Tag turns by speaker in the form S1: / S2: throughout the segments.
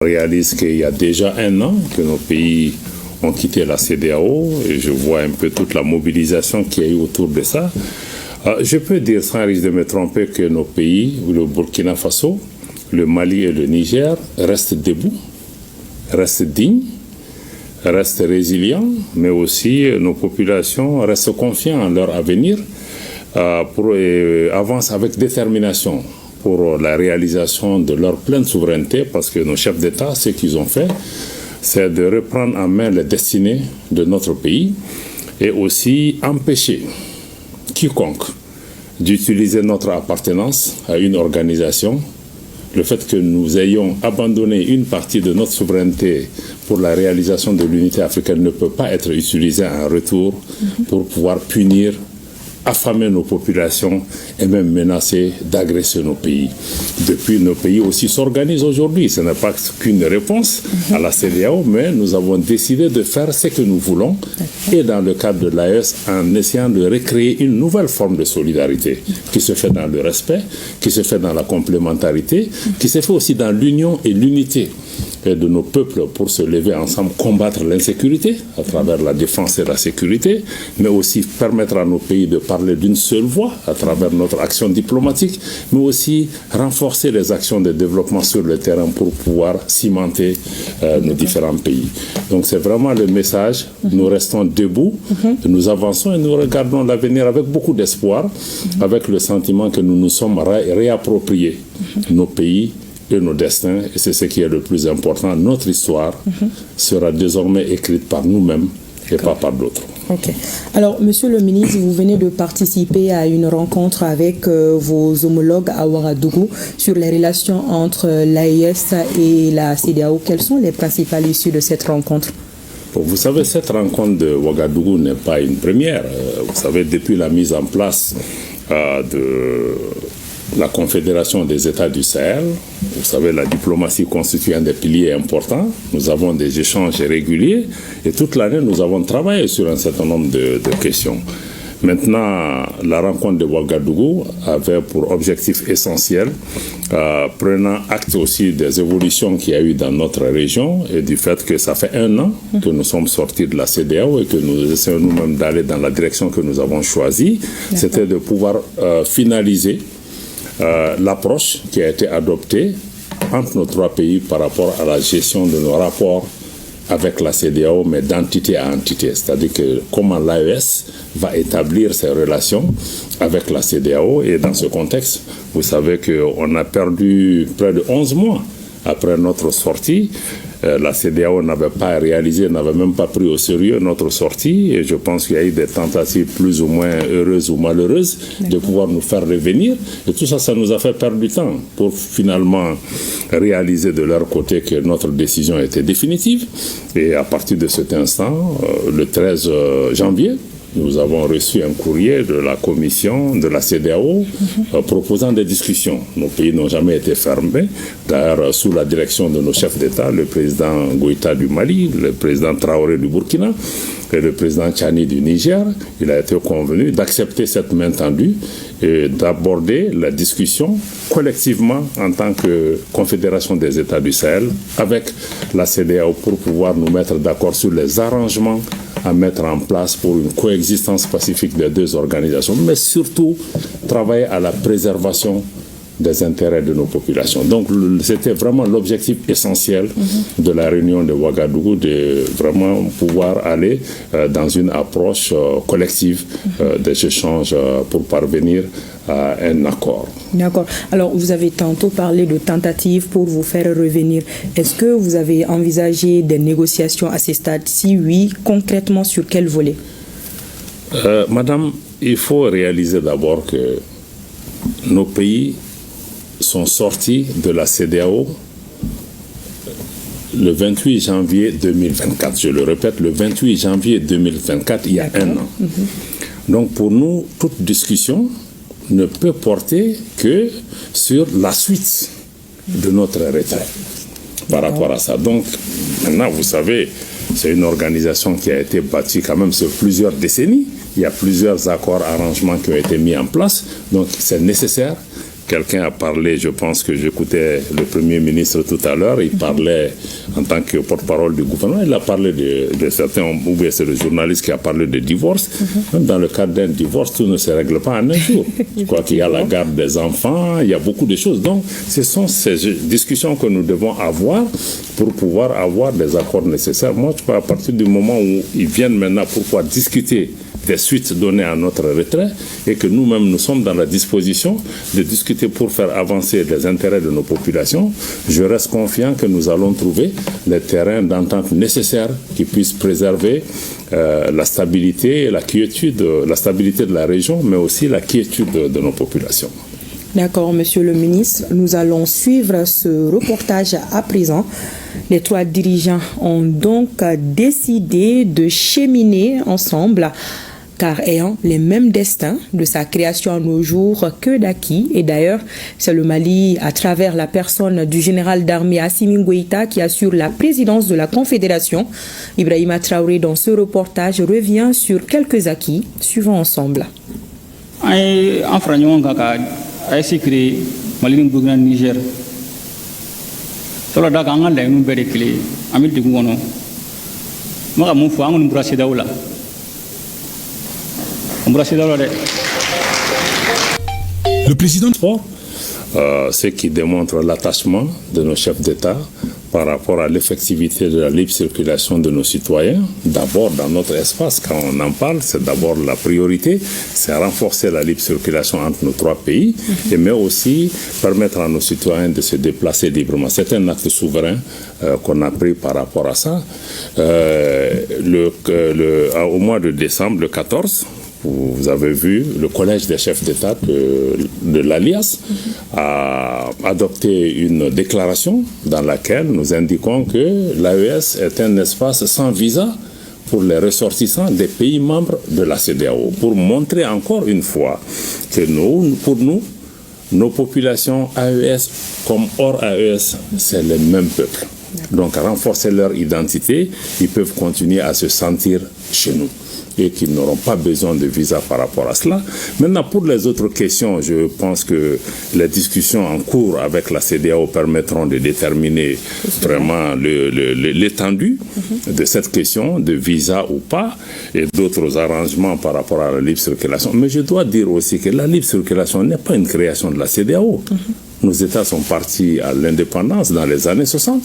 S1: On réalise qu'il y a déjà un an que nos pays ont quitté la CEDEAO et je vois un peu toute la mobilisation qu'il y a eu autour de ça. Je peux dire sans risque de me tromper que nos pays, le Burkina Faso, le Mali et le Niger, restent debout, restent dignes, restent résilients, mais aussi nos populations restent confiantes en leur avenir, avancent avec détermination pour la réalisation de leur pleine souveraineté, parce que nos chefs d'État, ce qu'ils ont fait, c'est de reprendre en main les destinées de notre pays et aussi empêcher quiconque d'utiliser notre appartenance à une organisation. Le fait que nous ayons abandonné une partie de notre souveraineté pour la réalisation de l'unité africaine ne peut pas être utilisé en retour pour pouvoir punir, affamer nos populations et même menacer d'agresser nos pays. Depuis, nos pays aussi s'organisent aujourd'hui. Ce n'est pas qu'une réponse à la CEDEAO, mais nous avons décidé de faire ce que nous voulons et dans le cadre de l'AES en essayant de recréer une nouvelle forme de solidarité qui se fait dans le respect, qui se fait dans la complémentarité, qui se fait aussi dans l'union et l'unité de nos peuples pour se lever ensemble, combattre l'insécurité à travers la défense et la sécurité, mais aussi permettre à nos pays de parler d'une seule voix à travers notre action diplomatique, mais aussi renforcer les actions de développement sur le terrain pour pouvoir cimenter nos différents pays. Donc c'est vraiment le message. Nous restons debout, nous avançons et nous regardons l'avenir avec beaucoup d'espoir, avec le sentiment que nous nous sommes réappropriés nos pays et nos destins, et c'est ce qui est le plus important. Notre histoire sera désormais écrite par nous-mêmes et pas par d'autres.
S2: Ok. Alors, Monsieur le ministre, vous venez de participer à une rencontre avec vos homologues à Ouagadougou sur les relations entre l'AES et la CEDEAO. Quelles sont les principales issues de cette rencontre?
S1: Bon, vous savez, cette rencontre de Ouagadougou n'est pas une première. Vous savez, depuis la mise en place de la Confédération des États du Sahel, vous savez, la diplomatie constitue un des piliers importants. Nous avons des échanges réguliers et toute l'année, nous avons travaillé sur un certain nombre de questions. Maintenant, la rencontre de Ouagadougou avait pour objectif essentiel, prenant acte aussi des évolutions qu'il y a eu dans notre région et du fait que ça fait un an que nous sommes sortis de la CEDEAO et que nous essayons nous-mêmes d'aller dans la direction que nous avons choisie, c'était de pouvoir finaliser l'approche qui a été adoptée entre nos trois pays par rapport à la gestion de nos rapports avec la CEDEAO, mais d'entité à entité. C'est-à-dire que comment l'AES va établir ses relations avec la CEDEAO. Et dans ce contexte, vous savez qu'on a perdu près de 11 mois après notre sortie. La CEDEAO n'avait pas réalisé, n'avait même pas pris au sérieux notre sortie. Et je pense qu'il y a eu des tentatives plus ou moins heureuses ou malheureuses de pouvoir nous faire revenir. Et tout ça, ça nous a fait perdre du temps pour finalement réaliser de leur côté que notre décision était définitive. Et à partir de cet instant, le 13 janvier, nous avons reçu un courrier de la commission de la CEDEAO proposant des discussions. Nos pays n'ont jamais été fermés. D'ailleurs, sous la direction de nos chefs d'État, le président Goïta du Mali, le président Traoré du Burkina et le président Tchani du Niger, il a été convenu d'accepter cette main tendue et d'aborder la discussion collectivement en tant que Confédération des États du Sahel avec la CEDEAO pour pouvoir nous mettre d'accord sur les arrangements à mettre en place pour une coexistence pacifique des deux organisations, mais surtout travailler à la préservation des intérêts de nos populations. Donc c'était vraiment l'objectif essentiel de la réunion de Ouagadougou, de vraiment pouvoir aller dans une approche collective des échanges pour parvenir à un accord.
S2: D'accord. Alors, vous avez tantôt parlé de tentatives pour vous faire revenir. Est-ce que vous avez envisagé des négociations à ce stade? Si oui, concrètement, sur quel volet?
S1: Madame, il faut réaliser d'abord que nos pays sont sortis de la CEDEAO le 28 janvier 2024. Je le répète, le 28 janvier 2024, il y a un an. Donc pour nous, toute discussion ne peut porter que sur la suite de notre retrait par rapport à ça. Donc maintenant, vous savez, c'est une organisation qui a été bâtie quand même sur plusieurs décennies. Il y a plusieurs accords, arrangements qui ont été mis en place. Donc c'est nécessaire quelqu'un a parlé, je pense que j'écoutais le Premier ministre tout à l'heure, il parlait en tant que porte-parole du gouvernement, il a parlé de certains, ou bien c'est le journaliste qui a parlé de divorce. Même dans le cadre d'un divorce, tout ne se règle pas en un jour. Je crois qu'il y a la garde des enfants, il y a beaucoup de choses. Donc, ce sont ces discussions que nous devons avoir pour pouvoir avoir des accords nécessaires. Moi, je crois à partir du moment où ils viennent maintenant pour pouvoir discuter des suites données à notre retrait et que nous-mêmes nous sommes dans la disposition de discuter pour faire avancer les intérêts de nos populations, je reste confiant que nous allons trouver les terrains d'entente nécessaires qui puissent préserver la stabilité et la quiétude, la stabilité de la région, mais aussi la quiétude de nos populations.
S2: D'accord, Monsieur le ministre. Nous allons suivre ce reportage à présent. Les trois dirigeants ont donc décidé de cheminer ensemble, car ayant les mêmes destins de sa création à nos jours que d'acquis. Et d'ailleurs, c'est le Mali, à travers la personne du général d'armée Assimi Goïta, qui assure la présidence de la Confédération. Ibrahima Traoré, dans ce reportage, revient sur quelques acquis. Suivons ensemble.
S3: Sikri Mali Burkina Niger solo daga an la nu bere kile amil digu wono maka mun fo an burasi dawla de
S1: le président ce qui démontre l'attachement de nos chefs d'État par rapport à l'effectivité de la libre circulation de nos citoyens. D'abord, dans notre espace, quand on en parle, c'est d'abord la priorité, c'est renforcer la libre circulation entre nos trois pays, mais aussi permettre à nos citoyens de se déplacer librement. C'est un acte souverain qu'on a pris par rapport à ça. Au mois de décembre, le 14, vous avez vu, le collège des chefs d'État de l'Alliance a adopté une déclaration dans laquelle nous indiquons que l'AES est un espace sans visa pour les ressortissants des pays membres de la CEDEAO, pour montrer encore une fois que pour nous, nos populations AES comme hors AES, c'est le même peuple. Donc, à renforcer leur identité, ils peuvent continuer à se sentir chez nous et qu'ils n'auront pas besoin de visa par rapport à cela. Maintenant, pour les autres questions, je pense que les discussions en cours avec la CEDEAO permettront de déterminer vraiment l'étendue de cette question de visa ou pas et d'autres arrangements par rapport à la libre circulation. Mais je dois dire aussi que la libre circulation n'est pas une création de la CEDEAO. Nos États sont partis à l'indépendance dans les années 60.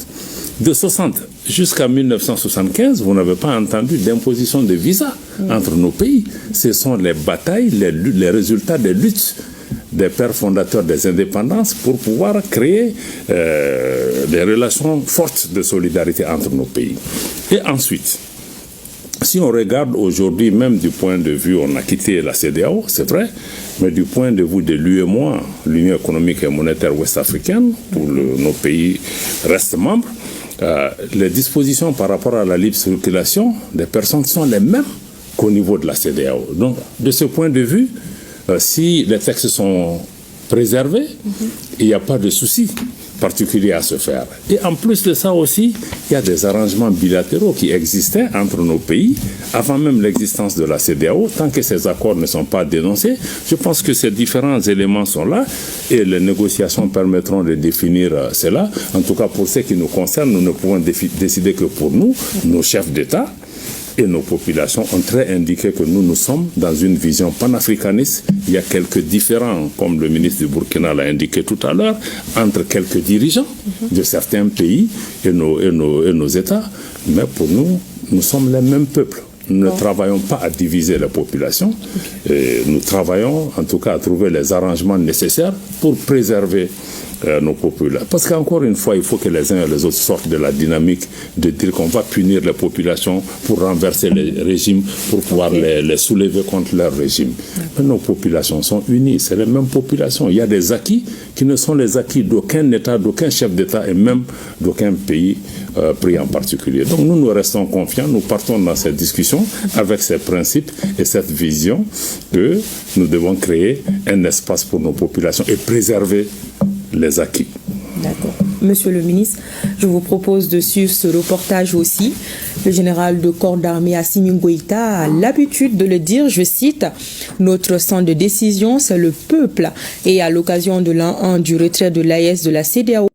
S1: De 60 jusqu'à 1975, vous n'avez pas entendu d'imposition de visa entre nos pays. Ce sont les batailles, les résultats des luttes des pères fondateurs des indépendances pour pouvoir créer des relations fortes de solidarité entre nos pays. Et ensuite, si on regarde aujourd'hui, même du point de vue, on a quitté la CEDEAO, c'est vrai, mais du point de vue de l'UEMOA, l'Union économique et monétaire ouest-africaine, où nos pays restent membres, les dispositions par rapport à la libre circulation des personnes sont les mêmes qu'au niveau de la CEDEAO. Donc, de ce point de vue, si les textes sont préservés, il n'y a pas de souci particulier à se faire. Et en plus de ça aussi, il y a des arrangements bilatéraux qui existaient entre nos pays avant même l'existence de la CEDEAO. Tant que ces accords ne sont pas dénoncés, je pense que ces différents éléments sont là et les négociations permettront de définir cela. En tout cas, pour ce qui nous concerne, nous ne pouvons décider que pour nous, nos chefs d'État et nos populations ont très indiqué que nous sommes dans une vision panafricaniste. Il y a quelques différends, comme le ministre du Burkina l'a indiqué tout à l'heure, entre quelques dirigeants de certains pays et nos États. Mais pour nous, nous sommes les mêmes peuples. Nous ne travaillons pas à diviser la population. Et nous travaillons en tout cas à trouver les arrangements nécessaires pour préserver nos populations. Parce qu'encore une fois, il faut que les uns et les autres sortent de la dynamique de dire qu'on va punir les populations pour renverser les régimes, pour pouvoir les soulever contre leur régime. Mais nos populations sont unies, c'est les mêmes populations. Il y a des acquis qui ne sont les acquis d'aucun État, d'aucun chef d'État et même d'aucun pays pris en particulier. Donc nous restons confiants, nous partons dans cette discussion avec ces principes et cette vision que nous devons créer un espace pour nos populations et préserver les acquis.
S2: D'accord. Monsieur le ministre, je vous propose de suivre ce reportage aussi. Le général de corps d'armée Assimi Goïta a l'habitude de le dire, je cite, « Notre centre de décision, c'est le peuple ». Et à l'occasion de l'an 1 du retrait de l'AES de la CEDEAO,